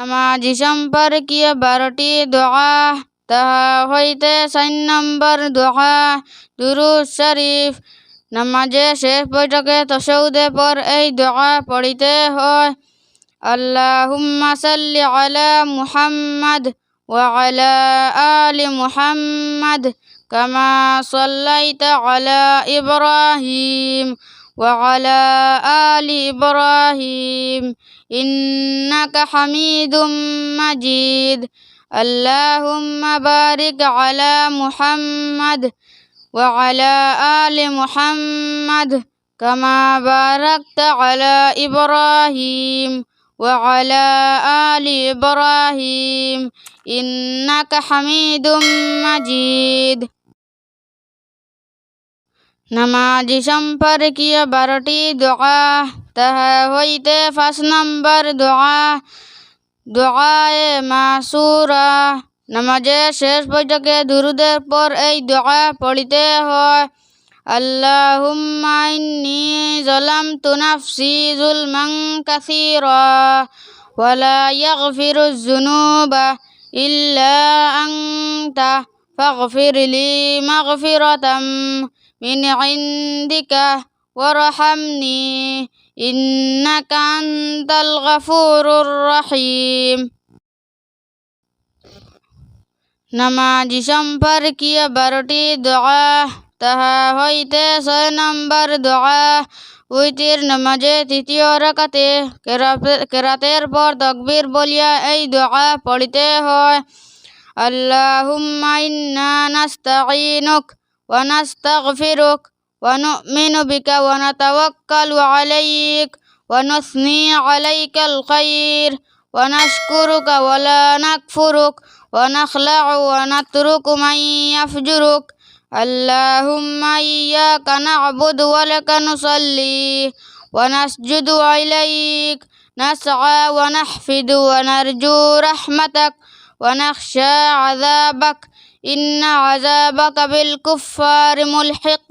নামাজি সম্পর্কীয় 12টি দোয়া, তাহা হইতে 4 নম্বর দোয়া দুরূদ শরীফ। নামাজে শেষ বৈঠকে তাশাহুদের পর এই দোয়া পড়িতে হয়। আল্লাহুম্মা সাল্লি আলা মুহাম্মাদ ওয়া আলা আলি মুহাম্মাদ কামা সাল্লাইতা আলা ইব্রাহিম ওয়া আলা আলি ইব্রাহিম ইন্নাকা হামিদুম মাজিদ। আল্লাহুম্মা বারিক আলা মুহাম্মাদ ওয়া আলা আলি মুহাম্মাদ কামা বারাকতা আলা ইব্রাহিম ওয়া আলা আলি ইব্রাহিম ইন্নাকা হামিদুম মাজিদ। নামাজি সম্পর্কীয় 12টি দোয়া, তাহা হইতে 5 নম্বর দোয়া দোয়ায়ে মাসুরা। নামাজের শেষ বৈঠকে দুরূদের পর এই দোয়া পড়িতে হয়। আল্লাহুম্মা ইন্নী যালামতু নাফসি যুলমান কাসীরা ওয়া লা ইয়াগফিরুয যুনুবা ইল্লা আনতা ফাগফিরলি মাগফিরাতাম মিন ইনদিকা ওয়ারহামনি ইন্নাকা আনতাল গফুরুর রহিম। নামাজি সম্পর্কীয় 12টি দোয়া, তাহা হইতে 6 নম্বর দোয়া উইতির নামাজে 3য় রাকাতে কেরাতের পর তাকবীর বলিয়া এই দোয়া পড়িতে হয়। আল্লাহুম্মা ইন্না নাস্তাঈনুক ওয়া নাস্তাগফিরুক ওয়া নু'মিনু বিকা ওয়া নাতাওয়াক্কালু আলাইক ওয়া নুসনি আলাইকাল খাইর ওয়া নাশকুরুকা ওয়া লা নাকফুরুক ওয়া নাখলা'ু ওয়া নাতরুকু মান ইয়াফজুরুক। আল্লাহুম্মা ইয়্যাকা না'বুদু ওয়া লাকা নুসাল্লি ওয়া নাসজুদু ইলাইক নাসআ ওয়া নাহফিদু ওয়া নারজু রাহমাতাক ওয়া নাখশা আযাবাক ইন্না আযাবাকা বিল কুফফারি মুলহিক।